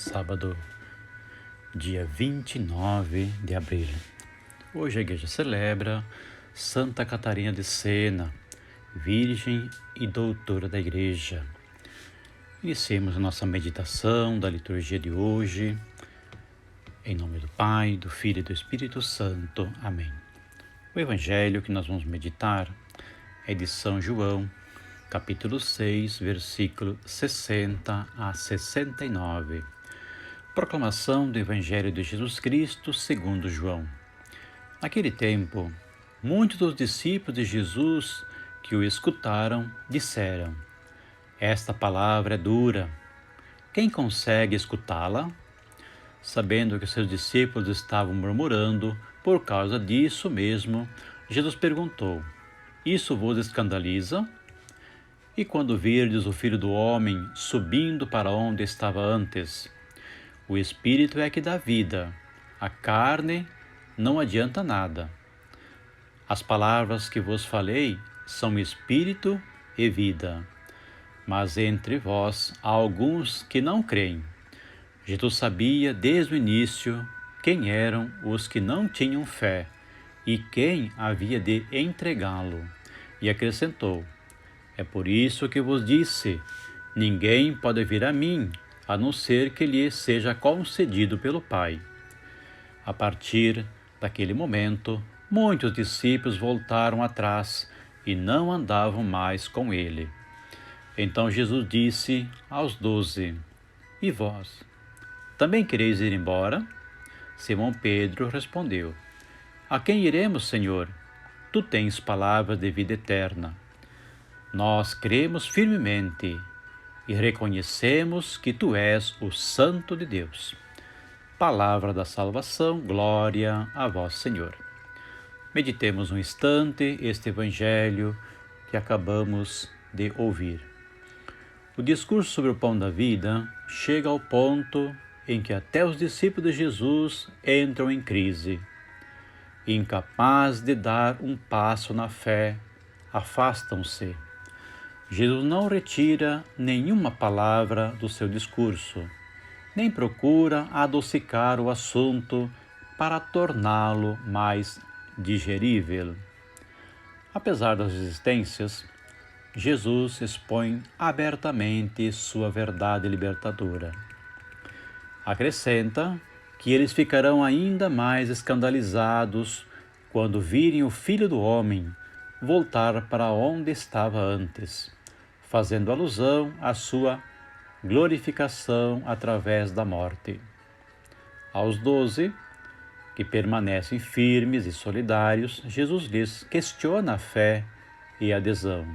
Sábado, dia 29 de abril. Hoje a igreja celebra Santa Catarina de Sena, Virgem e Doutora da Igreja. Iniciemos a nossa meditação da liturgia de hoje, em nome do Pai, do Filho e do Espírito Santo. Amém. O evangelho que nós vamos meditar é de São João, capítulo 6, versículo 60 a 69. Proclamação do Evangelho de Jesus Cristo segundo João. Naquele tempo, muitos dos discípulos de Jesus que o escutaram disseram: "Esta palavra é dura. Quem consegue escutá-la?" Sabendo que seus discípulos estavam murmurando por causa disso mesmo, Jesus perguntou: "Isso vos escandaliza? E quando virdes o Filho do Homem subindo para onde estava antes? O Espírito é que dá vida, a carne não adianta nada. As palavras que vos falei são Espírito e vida. Mas entre vós há alguns que não creem." Jesus sabia desde o início quem eram os que não tinham fé e quem havia de entregá-lo. E acrescentou: "É por isso que vos disse, ninguém pode vir a mim, a não ser que lhe seja concedido pelo Pai." A partir daquele momento, muitos discípulos voltaram atrás e não andavam mais com ele. Então Jesus disse aos 12: "E vós, também quereis ir embora?" Simão Pedro respondeu: "A quem iremos, Senhor? Tu tens palavras de vida eterna. Nós cremos firmemente e reconhecemos que Tu és o Santo de Deus." Palavra da salvação, glória a vós, Senhor. Meditemos um instante este evangelho que acabamos de ouvir. O discurso sobre o pão da vida chega ao ponto em que até os discípulos de Jesus entram em crise. Incapazes de dar um passo na fé, afastam-se. Jesus não retira nenhuma palavra do seu discurso, nem procura adocicar o assunto para torná-lo mais digerível. Apesar das resistências, Jesus expõe abertamente sua verdade libertadora. Acrescenta que eles ficarão ainda mais escandalizados quando virem o Filho do Homem voltar para onde estava antes, fazendo alusão à sua glorificação através da morte. Aos 12, que permanecem firmes e solidários, Jesus lhes questiona a fé e a adesão.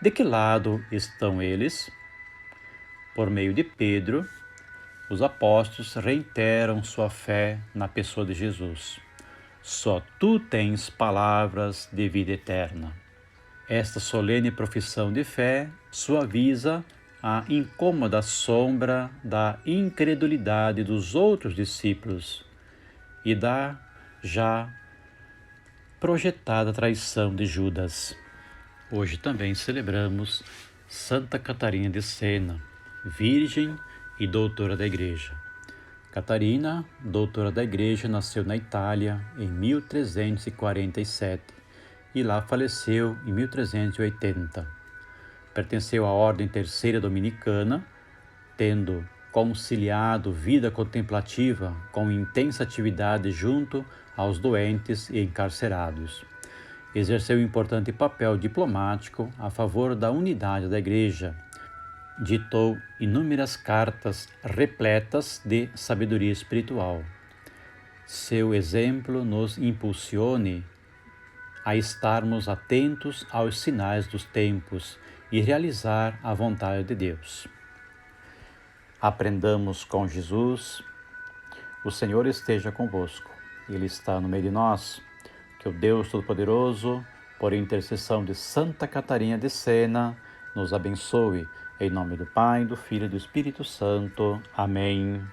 De que lado estão eles? Por meio de Pedro, os apóstolos reiteram sua fé na pessoa de Jesus. Só tu tens palavras de vida eterna. Esta solene profissão de fé suaviza a incômoda sombra da incredulidade dos outros discípulos e da já projetada traição de Judas. Hoje também celebramos Santa Catarina de Sena, Virgem e Doutora da Igreja. Catarina, doutora da Igreja, nasceu na Itália em 1347 e lá faleceu em 1380. Pertenceu à Ordem Terceira Dominicana, tendo conciliado vida contemplativa com intensa atividade junto aos doentes e encarcerados. Exerceu importante papel diplomático a favor da unidade da Igreja. Ditou inúmeras cartas repletas de sabedoria espiritual. Seu exemplo nos impulsione a estarmos atentos aos sinais dos tempos e realizar a vontade de Deus. Aprendamos com Jesus. O Senhor esteja convosco. Ele está no meio de nós. Que o Deus Todo-Poderoso, por intercessão de Santa Catarina de Sena, nos abençoe. Em nome do Pai, do Filho e do Espírito Santo. Amém.